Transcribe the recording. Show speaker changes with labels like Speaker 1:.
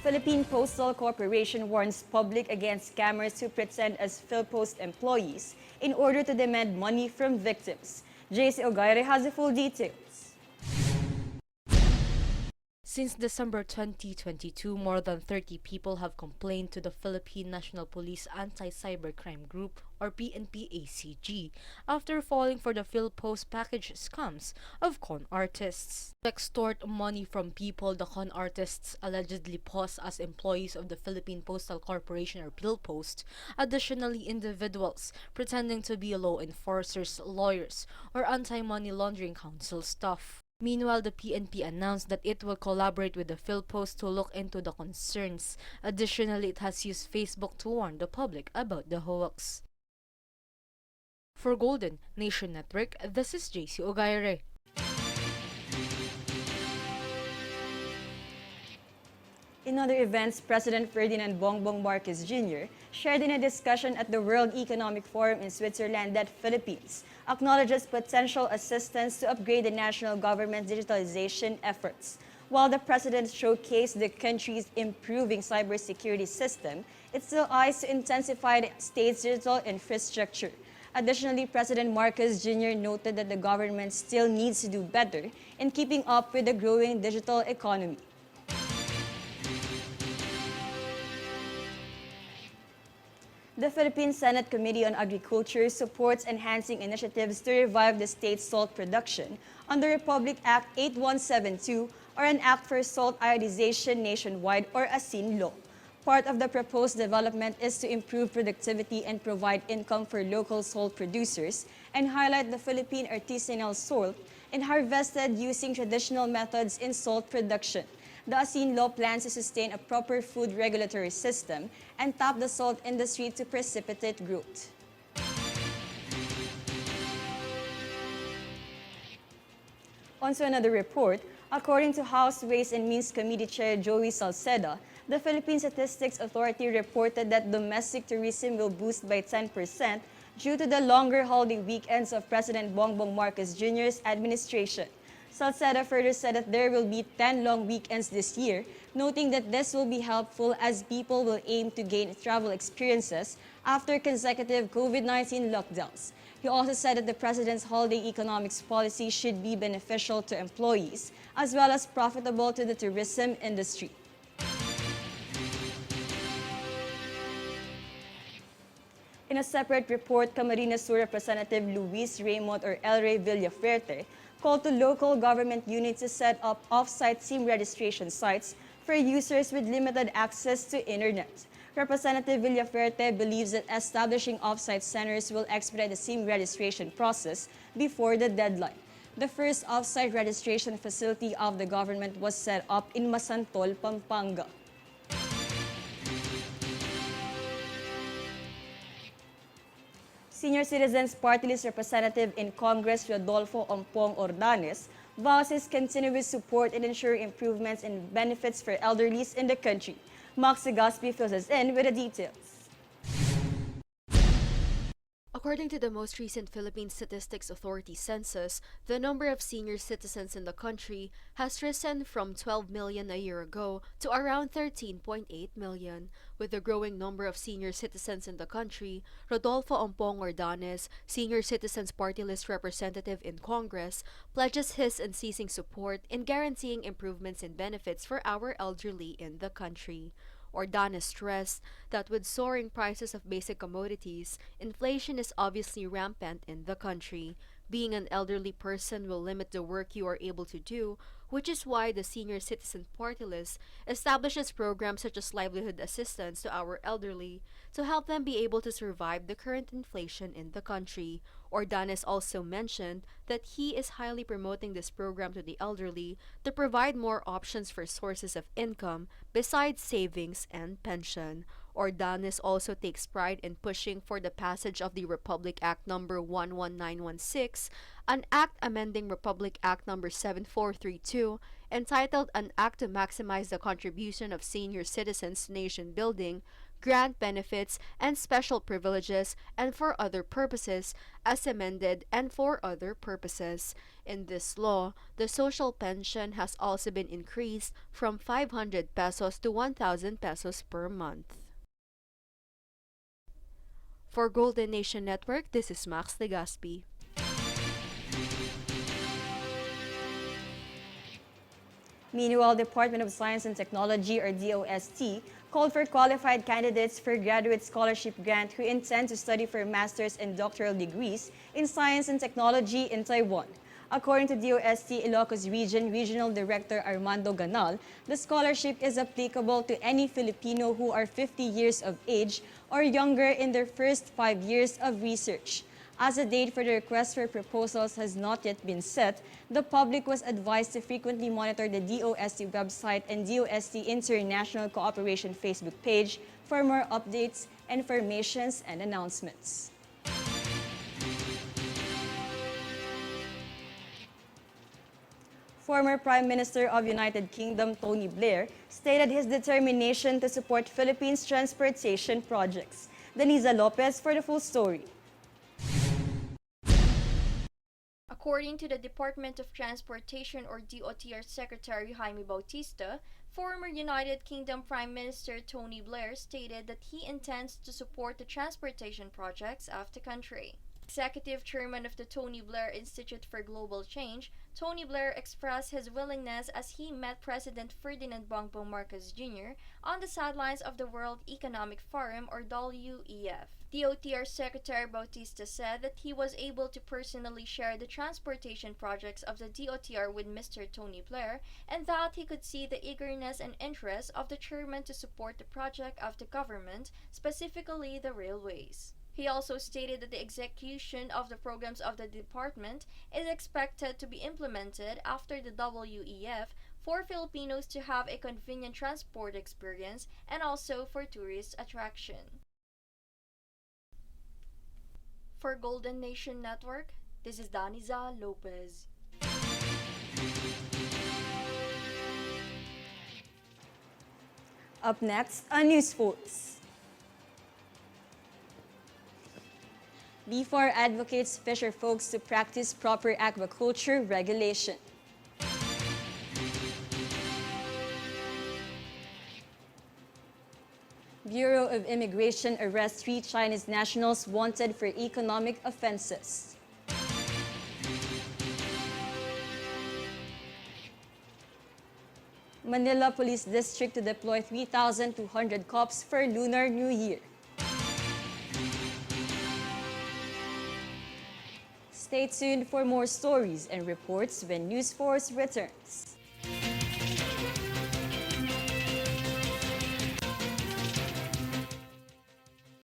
Speaker 1: Philippine Postal Corporation warns public against scammers who pretend as PhilPost employees in order to demand money from victims. JC Ogaire has the full details.
Speaker 2: Since December 2022, more than 30 people have complained to the Philippine National Police Anti-Cybercrime Group or PNP-ACG after falling for the PhilPost package scams of con artists. To extort money from people, the con artists allegedly pose as employees of the Philippine Postal Corporation or PhilPost. Additionally, individuals pretending to be law enforcers, lawyers, or anti-money laundering council staff. Meanwhile, the PNP announced that it will collaborate with the PhilPost to look into the concerns. Additionally, it has used Facebook to warn the public about the hoax. For Golden Nation Network, this is JC Ogaire.
Speaker 1: In other events, President Ferdinand Bongbong Marcos Jr. shared in a discussion at the World Economic Forum in Switzerland that Philippines acknowledges potential assistance to upgrade the national government's digitalization efforts. While the president showcased the country's improving cybersecurity system, it still eyes to intensify the state's digital infrastructure. Additionally, President Marcos Jr. noted that the government still needs to do better in keeping up with the growing digital economy. The Philippine Senate Committee on Agriculture supports enhancing initiatives to revive the state's salt production under Republic Act 8172 or an Act for Salt Iodization Nationwide or ASIN law. Part of the proposed development is to improve productivity and provide income for local salt producers and highlight the Philippine artisanal salt and harvested using traditional methods in salt production. The ASIN law plans to sustain a proper food regulatory system and tap the salt industry to precipitate growth. On to another report. According to House Ways and Means Committee Chair Joey Salceda, the Philippine Statistics Authority reported that domestic tourism will boost by 10% due to the longer holiday weekends of President Bongbong Marcos Jr.'s administration. Salceda further said that there will be 10 long weekends this year, noting that this will be helpful as people will aim to gain travel experiences after consecutive COVID-19 lockdowns. He also said that the president's holiday economics policy should be beneficial to employees as well as profitable to the tourism industry. In a separate report, Camarines Sur Representative Luis Raymond or El Rey Villafuerte called to local government units to set up off-site SIM registration sites for users with limited access to internet. Representative Villafuerte believes that establishing off-site centers will expedite the SIM registration process before the deadline. The first off-site registration facility of the government was set up in Masantol, Pampanga. Senior Citizens Party List Representative in Congress Rodolfo Ompong Ordanes vows his continuous support in ensuring improvements in benefits for elderlies in the country. Max Gaspi fills us in with the details.
Speaker 3: According to the most recent Philippine Statistics Authority census, the number of senior citizens in the country has risen from 12 million a year ago to around 13.8 million. With the growing number of senior citizens in the country, Rodolfo Ompong Ordanes, Senior Citizens Party List representative in Congress, pledges his unceasing support in guaranteeing improvements in benefits for our elderly in the country. Ordanes stressed that with soaring prices of basic commodities, inflation is obviously rampant in the country. Being an elderly person will limit the work you are able to do, which is why the Senior Citizen Party List establishes programs such as livelihood assistance to our elderly to help them be able to survive the current inflation in the country. Ordanes also mentioned that he is highly promoting this program to the elderly to provide more options for sources of income besides savings and pension. Ordanes also takes pride in pushing for the passage of the Republic Act No. 11916, an act amending Republic Act No. 7432, entitled An Act to Maximize the Contribution of Senior Citizens to Nation Building, grant benefits, and special privileges, and for other purposes, as amended, and for other purposes. In this law, the social pension has also been increased from 500 pesos to 1,000 pesos per month. For Golden Nation Network, this is Max Legaspi.
Speaker 1: Meanwhile, Department of Science and Technology, or DOST, called for qualified candidates for graduate scholarship grant who intend to study for master's and doctoral degrees in science and technology in Taiwan. According to DOST Ilocos Region Regional Director Armando Ganal, the scholarship is applicable to any Filipino who are 50 years of age or younger in their first 5 years of research. As the date for the request for proposals has not yet been set, the public was advised to frequently monitor the DOST website and DOST International Cooperation Facebook page for more updates, informations, and announcements. Former Prime Minister of United Kingdom Tony Blair stated his determination to support Philippines' transportation projects. Deniza Lopez for the full story.
Speaker 4: According to the Department of Transportation or DOTR Secretary Jaime Bautista, former United Kingdom Prime Minister Tony Blair stated that he intends to support the transportation projects of the country. Executive Chairman of the Tony Blair Institute for Global Change, Tony Blair expressed his willingness as he met President Ferdinand Bongbong Marcos Jr. on the sidelines of the World Economic Forum or WEF. DOTR Secretary Bautista said that he was able to personally share the transportation projects of the DOTR with Mr. Tony Blair and that he could see the eagerness and interest of the chairman to support the project of the government, specifically the railways. He also stated that the execution of the programs of the department is expected to be implemented after the WEF for Filipinos to have a convenient transport experience and also for tourist attraction. For Golden Nation Network, this is Daniza Lopez.
Speaker 1: Up next, on News Sports. BFAR advocates fisher folks to practice proper aquaculture regulation. Bureau of Immigration arrests 3 Chinese nationals wanted for economic offenses. Manila Police District to deploy 3,200 cops for Lunar New Year. Stay tuned for more stories and reports when News Force returns.